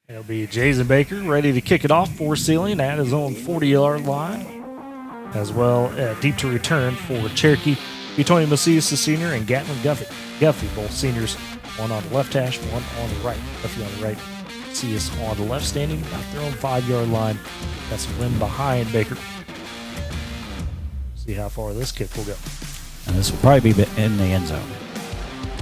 It'll be Jason Baker ready to kick it off for Seiling at his own 40-yard line. As well, deep to return for Cherokee. B-2 Macias, the senior, and Gatlin Guffey, both seniors. One on the left hash, one on the right. Guffey on the right, Macias on the left, standing about their own 5-yard line. That's a win behind Baker. See how far this kick will go. And this will probably be in the end zone.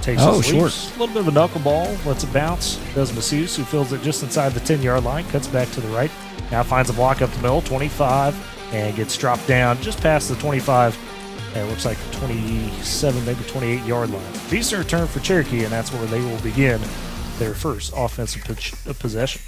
Takes short. A little bit of a knuckleball, lets it bounce. Does Macias, who fills it just inside the 10-yard line, cuts back to the right. Now finds a block up the middle, 25, and gets dropped down just past the 25. And it looks like the 27, maybe 28-yard line. Decent return for Cherokee, and that's where they will begin their first offensive possession.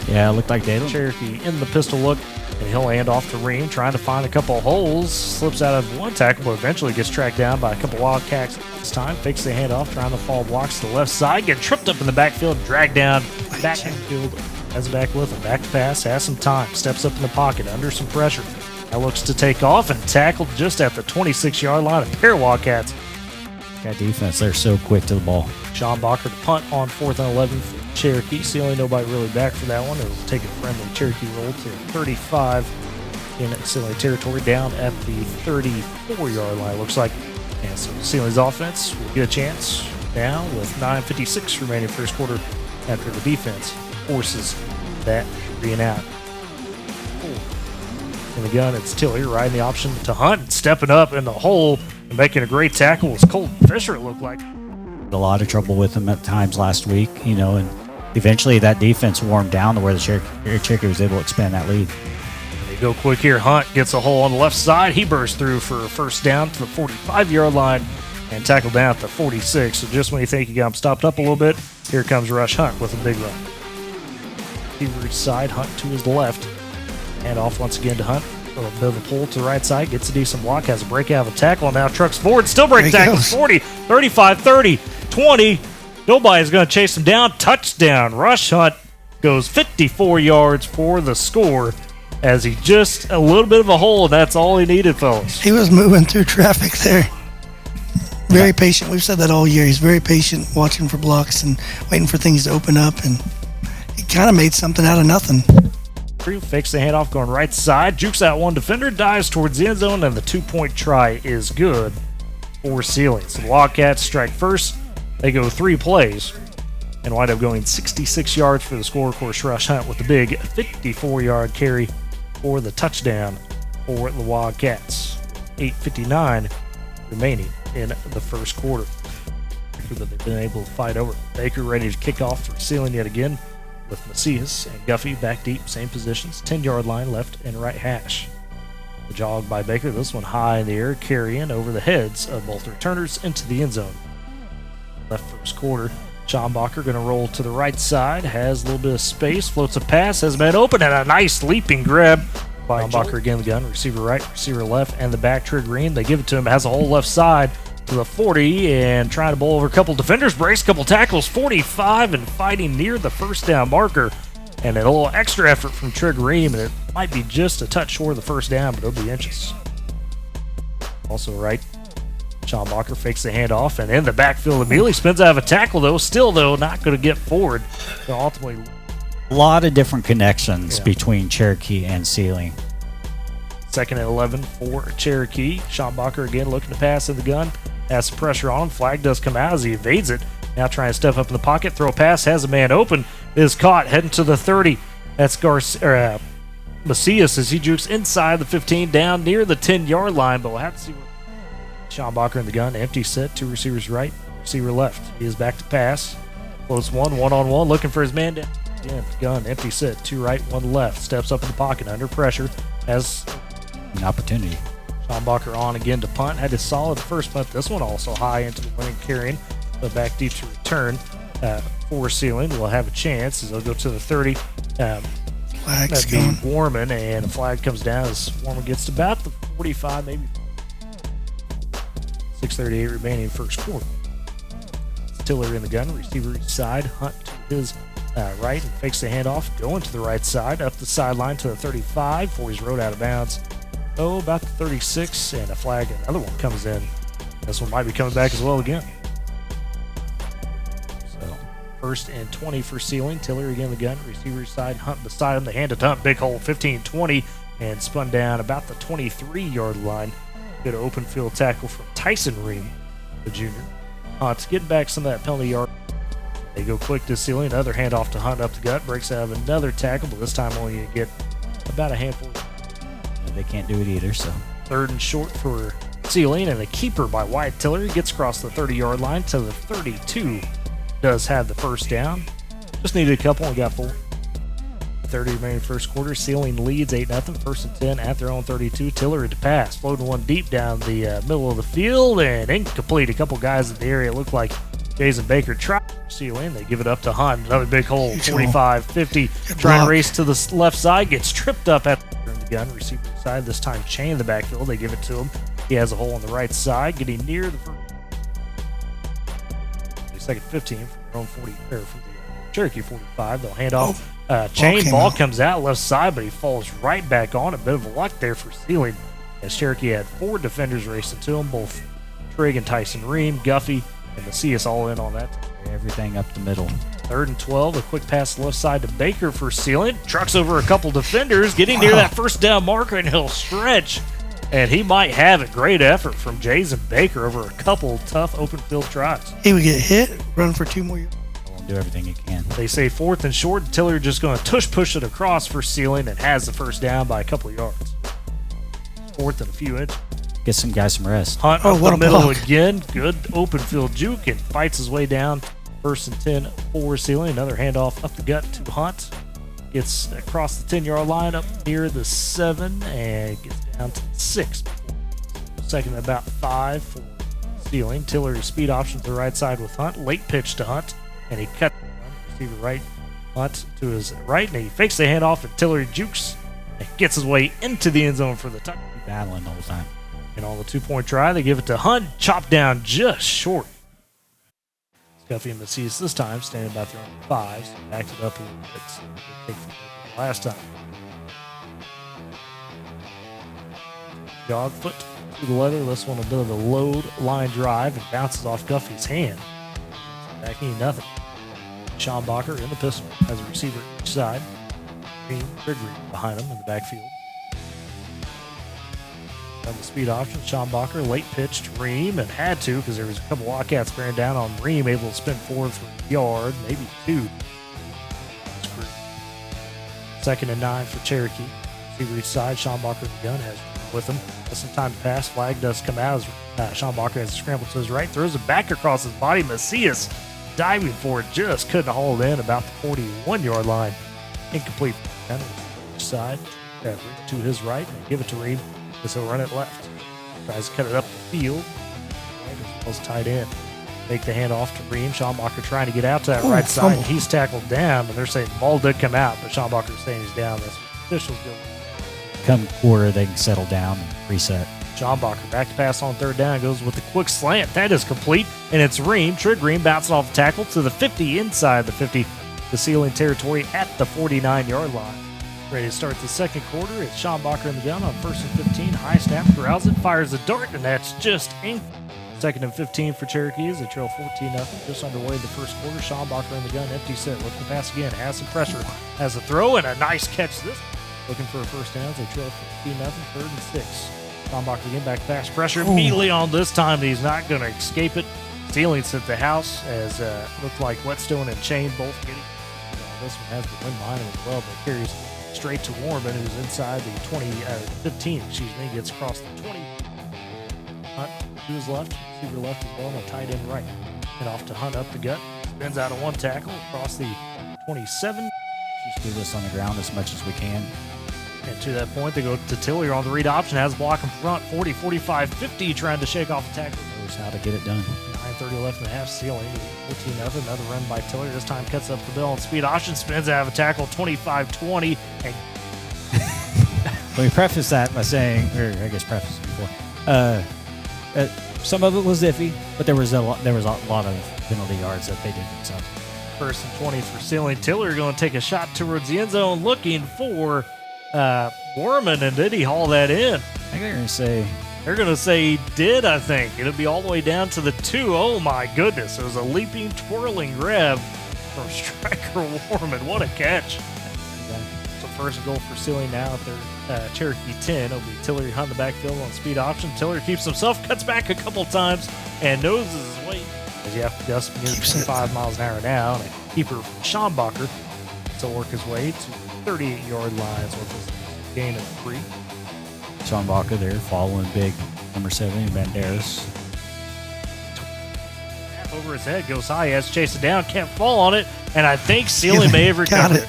Yeah, it looked like they Cherokee in the pistol look, and he'll hand off to Ream, trying to find a couple of holes. Slips out of one tackle, but eventually gets tracked down by a couple of Wildcats. This time, fakes the handoff, trying to fall blocks to the left side. Get tripped up in the backfield, dragged down. Backfield has it back with him. Back to pass, has some time. Steps up in the pocket, under some pressure. Now looks to take off and tackled just at the 26-yard line. A pair of Wildcats. That defense, they're so quick to the ball. Sean Bacher to punt on 4th and 11 for Cherokee. Sealing nobody really back for that one. It'll take a friendly Cherokee roll to 35 in Sealing territory, down at the 34-yard line, looks like. And so Sealing's offense will get a chance now with 9:56 remaining first quarter after the defense forces that 3 and out. In the gun, it's Tilley riding the option to Hunt, stepping up in the hole and making a great tackle. It's Colton Fisher, it looked like. A lot of trouble with him at times last week, and eventually that defense warmed down to where the Cherokee was able to expand that lead. They go quick here. Hunt gets a hole on the left side. He bursts through for a first down to the 45-yard line and tackled down at the 46. So just when you think you got him stopped up a little bit, here comes Rush Hunt with a big run. He reaches side, Hunt to his left. And off once again to Hunt. A little bit of a pull to the right side. Gets a decent block. Has a break out of a tackle. And now trucks forward. Still break tackles. 40, 35, 30, 20. Nobody's going to chase him down. Touchdown. Rush Hunt goes 54 yards for the score as he just a little bit of a hole, and that's all he needed, fellas. He was moving through traffic there. Very patient. We've said that all year. He's very patient, watching for blocks and waiting for things to open up, and he kind of made something out of nothing. Fakes the handoff going right side, jukes out one defender, dives towards the end zone, and the 2-point try is good for Sealing. So the Wildcats strike first. They go 3 plays and wind up going 66 yards for the score. Of course, Rush Hunt with the big 54-yard carry for the touchdown for the Wildcats. 8:59 remaining in the first quarter. But they've been able to fight over. Baker ready to kick off for Sealing yet again, with Macias and Guffey back deep, same positions, 10-yard line, left and right hash. The jog by Baker, this one high in the air, carrying over the heads of both returners into the end zone. Left first quarter, Sean Bacher going to roll to the right side, has a little bit of space, floats a pass, has been open, and a nice leaping grab by Bacher again, the gun, receiver right, receiver left, and the back trigger green. They give it to him, has a whole left side to the 40 and trying to bowl over a couple defenders, breaks a couple tackles, 45 and fighting near the first down marker. And a little extra effort from Trigger Ream, and it might be just a touch short of the first down, but it'll be inches. Also right, Sean Bacher fakes the handoff, and in the backfield immediately spins out of a tackle, though. Still, though, not going to get forward. So ultimately, a lot of different connections between Cherokee and Sealing. 2nd and 11 for Cherokee. Sean Bacher again looking to pass in the gun. Has some pressure on him. Flag does come out as he evades it. Now trying to step up in the pocket, throw a pass, has a man open, is caught, heading to the 30. That's Macias as he jukes inside the 15, down near the 10-yard line, but we'll have to see what Sean Bacher in the gun. Empty set, 2 receivers right, receiver left. He is back to pass. Close one-on-one, looking for his man down. Again, gun, empty set, 2 right, 1 left. Steps up in the pocket, under pressure, has an opportunity. Sean Bacher on again to punt. Had a solid first punt. This one also high into the winning carrying. But back deep to return for Sealing. We'll have a chance as they'll go to the 30. Flag's going. Warman, and a flag comes down as Warman gets to about the 45, maybe. 6:38 remaining first quarter. Tiller in the gun, receiver each side. Hunt to his right and fakes the handoff. Going to the right side, up the sideline to the 35 before he's rode out of bounds. About the 36, and a flag. Another one comes in. This one might be coming back as well again. So First and 20 for Seiling. Tiller again the gun. Receiver side. Hunt beside him. They hand it to Hunt. Big hole. 15-20. And spun down about the 23-yard line. Good open field tackle from Tyson Ream, the junior. Hunt getting back some of that penalty yard. They go quick to Seiling. Another handoff to Hunt up the gut. Breaks out of another tackle, but this time only going to get about a handful. They can't do it either, so. Third and short for Seiling, and a keeper by Wyatt Tiller. He gets across the 30-yard line to the 32. Does have the first down. Just needed a couple and got 4. 30 remaining first quarter. Seiling leads 8-0. First and 10 at their own 32. Tiller to pass. Floating one deep down the middle of the field and incomplete. A couple guys in the area. It looked like Jason Baker tried to Seiling. They give it up to Hunt. Another big hole. 45-50. Trying to race to the left side. Gets tripped up at the gun. Receiver side. This time chain in the backfield. They give it to him. He has a hole on the right side. Getting near the first. Second 15 from their own 40, or from the Cherokee 45. They'll hand off. Chain ball comes out left side, but he falls right back on. A bit of luck there for Seiling, as Cherokee had 4 defenders racing to him, both Trigg and Tyson Ream, Guffey, and Macias all in on that. Everything up the middle. 3rd and 12, a quick pass left side to Baker for Seiling. Trucks over a couple defenders, getting near that first down marker, and he'll stretch. And he might have it. Great effort from Jason Baker over a couple tough open field tries. He would get hit, run for 2 more yards. Do everything he can. They say 4th and short. Tiller just going to push it across for Seiling and has the first down by a couple of yards. 4th and a few inches. Get some guys some rest. Hunt up the middle again. Good open field juke and fights his way down. 1st and 10 for Seiling. Another handoff up the gut to Hunt. Gets across the 10-yard line up near the 7 and gets down to 6. 2nd and about 5 for Seiling. Tiller speed option to the right side with Hunt. Late pitch to Hunt. And he cut the receiver right, Hunt to his right, and he fakes the handoff, and Tiller jukes and gets his way into the end zone for the touchdown. Battling the whole time. And on the 2-point try, they give it to Hunt, chopped down just short. Guffey and Macias this time, standing by their own 5s, so backed it up a little bit. So they take the last time. Jog foot to the leather. This one a bit of a load line drive and bounces off Guffey's hand. Backing nothing. Sean Bacher in the pistol as a receiver each side. Green Gregory behind him in the backfield. On the speed option, Sean Bacher late pitched Ream and had to because there was a couple Wildcats bearing down on Ream, able to spin forward for a yard, maybe 2. 2nd and 9 for Cherokee. Receiver each side. Sean Bacher the gun has with him. Has some time to pass. Flag does come out as Sean Bacher has a scramble to his right. Throws it back across his body. Macias diving for it, just couldn't haul it in about the 41-yard line. Incomplete side to his right and give it to Ream as he'll run it left. Tries to cut it up the field. As well as tight end. Make the handoff to Ream. Sean Bacher trying to get out to that right side. He's tackled down, but they're saying the ball did come out, but Sean Bacher is saying he's down. That's what officials do. Come quarter, they can settle down and reset. Sean Bacher back to pass on 3rd down. Goes with a quick slant. That is complete. And it's Ream. Trigg Ream bouncing off the tackle to the 50, inside the 50. The Seiling territory at the 49-yard line. Ready to start the second quarter. It's Sean Bacher in the gun on 1st and 15. High snap. Corrals it. Fires a dart. And that's just ink. 2nd and 15 for Cherokee as they trail 14-0. Just underway in the first quarter. Sean Bacher in the gun. Empty set. Looking to pass again. Has some pressure. Has a throw and a nice catch this. Looking for a first down. They trail 15-0. 3rd and 6. Sean Bacher again back pass pressure immediately on this time. He's not going to escape it. Seiling sent the house as looked like Whetstone and Chain both getting. This one has the wind behind him as well, but carries straight to Warman, who's inside the 15. Gets across the 20. Hunt to his left, receiver left as well, and a tight end right. And off to Hunt up the gut. Spins out of one tackle across the 27. Just do this on the ground as much as we can. And to that point, they go to Tiller on the read option, has a block in front, 40, 45, 50, trying to shake off the tackle. Knows how to get it done. 9:30 left in the half. Seiling 14-0. Another run by Tiller. This time cuts up the bill and speed option, spins out of a tackle, 25-20. And Let me preface that by saying, or I guess preface it before. Some of it was iffy, but there was a lot of penalty yards that they did themselves. 1st and 20 for Seiling. Tiller going to take a shot towards the end zone, looking for Warman, and did he haul that in? I think they're going to say. They're going to say he did, I think. It'll be all the way down to the 2. Oh, my goodness. It was a leaping, twirling grab. from Striker Warman. What a catch. So first goal for Seiling now at their Cherokee 10. It'll be Tillery Hunt in the backfield on speed option. Tillery keeps himself, cuts back a couple times, and noses his way. As you have to gust near 25 miles an hour now. And a keeper from Schombacher to work his way to the 38-yard lines with his gain of 3. Sean Baca there following big number 7 Banderas. Over his head, goes high, he has to chase it down, can't fall on it, and I think Seiling may have recovered it.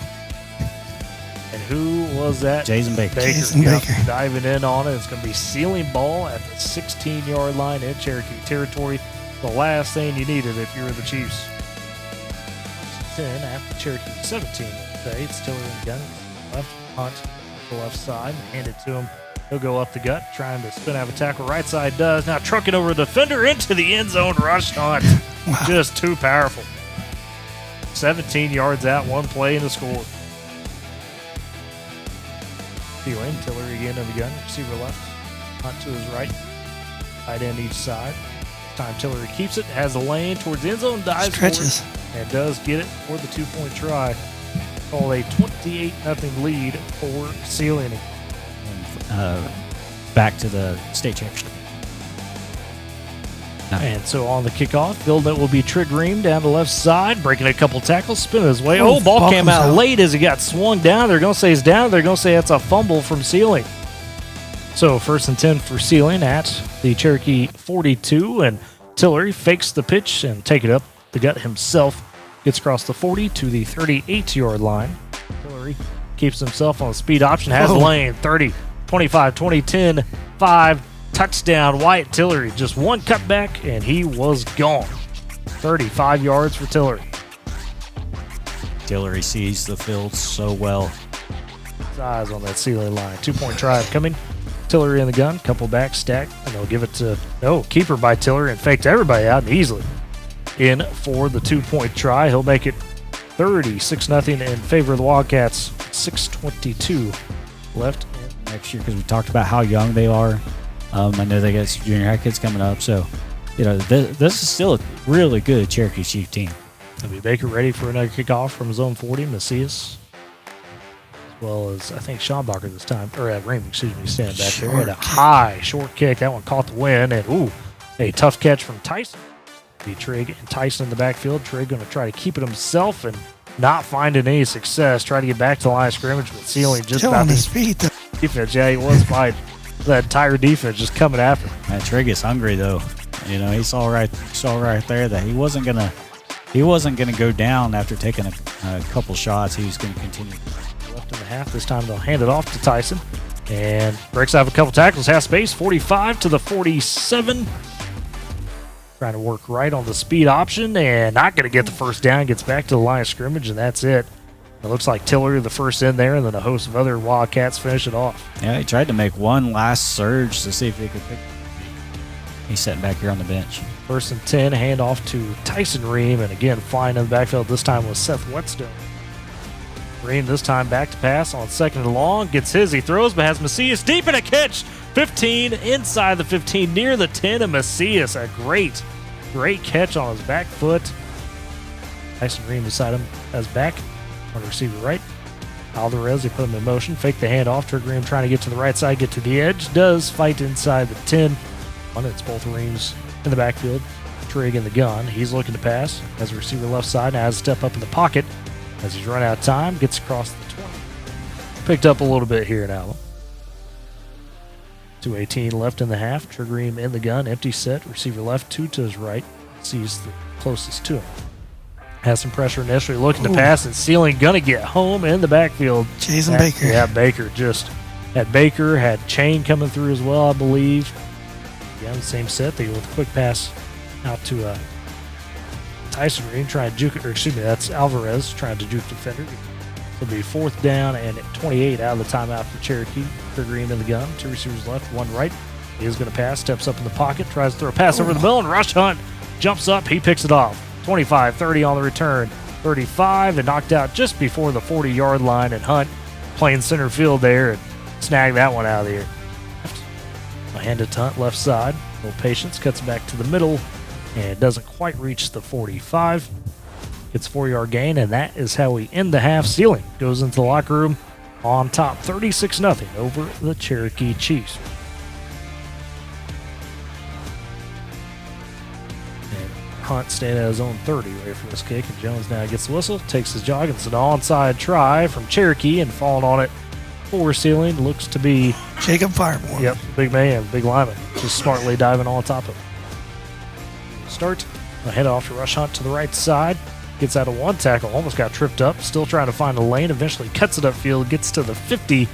And who was that? Jason Baker. Jason Baker. Diving in on it. It's going to be Seiling ball at the 16-yard line in Cherokee territory. The last thing you needed if you were the Chiefs. 10 after Cherokee 17. It's Tillery in the gun. Left Hunt to the left side. Hand it to him. He'll go up the gut, trying to spin out of a tackle. Right side does. Now trucking over the defender into the end zone. Rush Hunt. Wow. Just too powerful. 17 yards out, one play in the score. Seiling, Tillery again in the gun. Receiver left. Hunt to his right. Tight end each side. This time Tillery keeps it, has a lane towards the end zone, dives Stretches. forward, and does get it for the 2-point try. Call a 28-0 lead for Seiling. Back to the state championship. And so on the kickoff, building it will be Trig Ream down the left side, breaking a couple tackles, spinning his way. Oh, ball came out late as he got swung down. They're going to say he's down. They're going to say that's a fumble from Seiling. So 1st and 10 for Seiling at the Cherokee 42, and Tillery fakes the pitch and take it up the gut himself. Gets across the 40 to the 38-yard line. Tillery keeps himself on the speed option, has lane 30, 25, 20, 10, 5. Touchdown, Wyatt Tillery. Just one cutback, and he was gone. 35 yards for Tillery. Tillery sees the field so well. His eyes on that Seiling line. 2-point try coming. Tillery in the gun, couple back stack, and they'll give it to keeper by Tillery and faked everybody out and easily in for the 2-point try. He'll make it 36-0 in favor of the Wildcats. 6:22 left Next year, because we talked about how young they are. I know they got some junior high kids coming up, so this is still a really good Cherokee Chief team. It'll be Baker ready for another kickoff from his own 40, Macias. As well as, I think, Schombacher this time, or Ream, standing back there. Had a high, short kick. That one caught the wind, and a tough catch from Tyson. Be Trig and Tyson in the backfield. Trig going to try to keep it himself and not finding any success. Try to get back to the line of scrimmage, but Seiling just Still about on his feet, though. defense. Yeah, he was fine. That entire defense just coming after him. That Trig is hungry though. He saw right there that he wasn't gonna go down after taking a couple shots. He was gonna continue. Left in the half. This time they'll hand it off to Tyson, and breaks out of a couple tackles. Half space. 45 to the 47. Trying to work right on the speed option, and not going to get the first down. Gets back to the line of scrimmage, and that's it. It looks like Tillery the first in there, and then a host of other Wildcats finish it off. Yeah, he tried to make one last surge to see if he could pick. He's sitting back here on the bench. 1st and 10, handoff to Tyson Ream, and again, flying in the backfield. This time was Seth Whetstone. Ream this time back to pass on 2nd and long. Gets his, he throws, but has Macias deep in a catch. 15, inside the 15, near the 10, and Macias, a great catch on his back foot. Tyson Ream beside him as back on the receiver right. Alvarez, they put him in motion, fake the handoff. Trig Ream trying to get to the right side, get to the edge. Does fight inside the 10. It's both Reams in the backfield. Trig in the gun. He's looking to pass. Has a receiver left side. Now has a step up in the pocket as he's run out of time. Gets across the 20. Picked up a little bit here now. 2:18 left in the half. Trig Ream in the gun. Empty set. Receiver left, 2 to his right. Sees the closest to him. Has some pressure initially. Looking to pass, and Seiling going to get home in the backfield. Jason Baker. Yeah, Baker just had Baker. Had Chain coming through as well, I believe. Yeah, the same set. They go with a quick pass out to Tyson Ream. Trying to juke it. Or excuse me, that's Alvarez trying to juke defender. It'll be 4th down and 28 out of the timeout for Cherokee. Trig Ream in the gun. 2 receivers left, 1 right. He is going to pass, steps up in the pocket, tries to throw a pass over the middle, and Rush Hunt jumps up. He picks it off. 25, 30 on the return. 35, and knocked out just before the 40-yard line, and Hunt playing center field there and snagged that one out of the air. Hand it to Hunt, left side. A little patience, cuts back to the middle, and doesn't quite reach the 45. Gets a 4-yard gain, and that is how we end the half. Seiling goes into the locker room on top 36-0 over the Cherokee Chiefs. And Hunt staying at his own 30 ready for this kick, and Jones now gets the whistle, takes his jog. It's an onside try from Cherokee, and falling on it for Seiling looks to be Jacob Fireborn. Yep, big man, big lineman, just smartly diving on top of him. Start, a head off to rush Hunt to the right side. Gets out of one tackle, almost got tripped up, still trying to find a lane, eventually cuts it upfield, gets to the 50,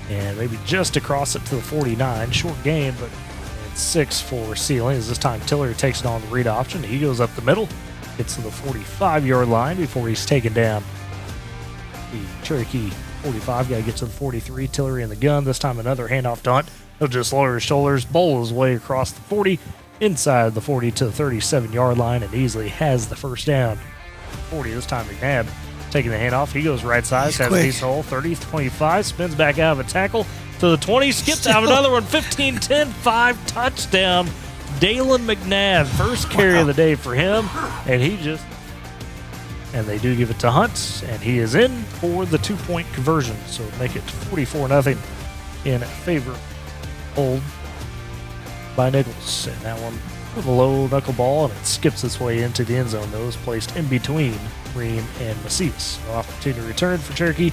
and maybe just across it to the 49. Short gain, but it's 6 for Seiling, as this time Tiller takes it on the read option. He goes up the middle, gets to the 45-yard line before he's taken down. The Cherokee 45, got to get to the 43, Tillery in the gun, this time another handoff to Hunt. He'll just lower his shoulders, bowl his way across the 40, inside the 40 to the 37-yard line, and easily has the first down. 40 this time. McNabb taking the handoff. He goes right side, has a decent hole. 30, 25, spins back out of a tackle to the 20, skips out of another one. 15, 10, 5, touchdown. Dalen McNabb, first carry of the day for him, and they do give it to Hunt, and he is in for the 2-point conversion, so make it 44-0 in favor hold by Nichols. And that one with a low knuckle ball, and it skips its way into the end zone. Those placed in between Ream and Macias. No opportunity to return for Cherokee.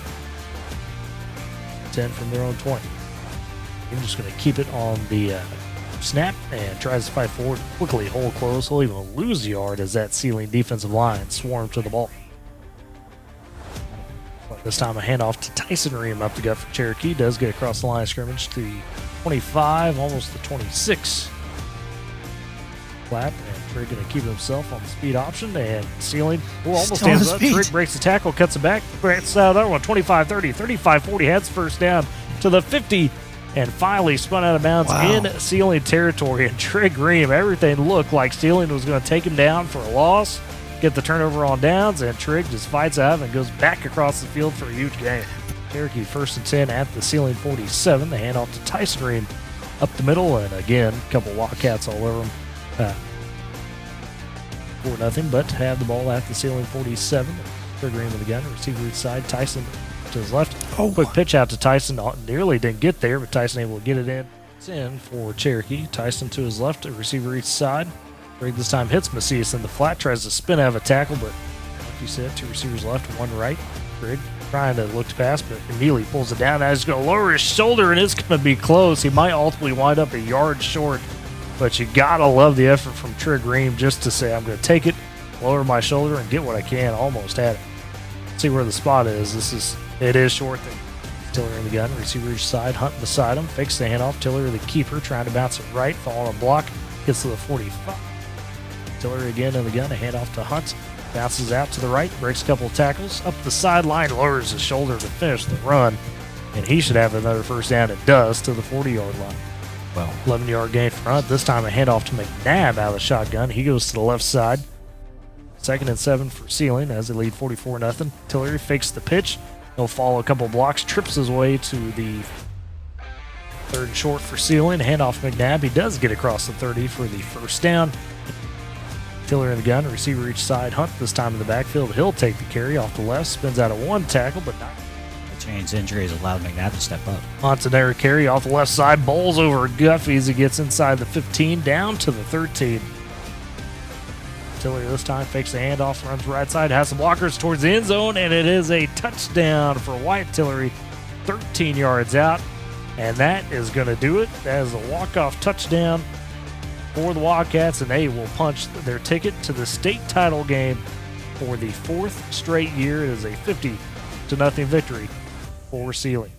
10 from their own 20. I'm just going to keep it on the snap and tries to fight forward. Quickly hole close. He'll even lose the yard as that Seiling defensive line swarms to the ball. But this time a handoff to Tyson Ream up the gut for Cherokee. Does get across the line of scrimmage to the 25, almost the 26. Flap, and Trigg going to keep himself on the speed option, and Seiling almost stands up. Trigg breaks the tackle, cuts it back, breaks out another one, 25-30, 35-40, heads first down to the 50, and finally spun out of bounds in Seiling territory. And Trigg Ream, everything looked like Seiling was going to take him down for a loss, get the turnover on downs, and Trigg just fights out and goes back across the field for a huge gain. Cherokee 1st and 10 at the Seiling 47. The handoff to Tyson Ream up the middle, and again, a couple Wildcats all over him. 4-0, but have the ball at the Seiling 47. Trigg Ream with the gun, receiver each side. Tyson to his left. Quick pitch out to Tyson. Nearly didn't get there, but Tyson able to get it in. It's in for Cherokee. Tyson to his left, a receiver each side. Trigg this time hits Macias in the flat, tries to spin out of a tackle, but like you said, 2 receivers left, 1 right. Trigg trying to look to pass, but immediately pulls it down. Now he's going to lower his shoulder, and it's going to be close. He might ultimately wind up a yard short. But you gotta love the effort from Trigg Ream just to say, I'm going to take it, lower my shoulder, and get what I can. Almost had it. See where the spot is. It is short. Tiller in the gun, receiver each side, Hunt beside him, fakes the handoff. Tiller the keeper, trying to bounce it right, fall on a block, gets to the 45. Tiller again in the gun, a handoff to Hunt, bounces out to the right, breaks a couple of tackles, up the sideline, lowers his shoulder to finish the run, and he should have another first down. It does, to the 40-yard line. 11-yard gain for Hunt. This time a handoff to McNabb out of the shotgun. He goes to the left side. 2nd and 7 for Seiling as they lead 44-0. Tillery fakes the pitch. He'll follow a couple blocks, trips his way to the 3rd and short for Seiling. Handoff to McNabb. He does get across the 30 for the first down. Tiller in the gun, receiver each side. Hunt this time in the backfield. He'll take the carry off the left, spins out of 1 tackle, but not. Chain's injury has allowed McNabb to step up. Hunt's another carry off the left side, bowls over Guffey as he gets inside the 15, down to the 13. Tiller this time fakes the handoff, runs right side, has some blockers towards the end zone, and it is a touchdown for White Tillery, 13 yards out, and that is going to do it. That is a walk-off touchdown for the Wildcats, and they will punch their ticket to the state title game for the 4th straight year. It is a 50-0 victory for Seiling.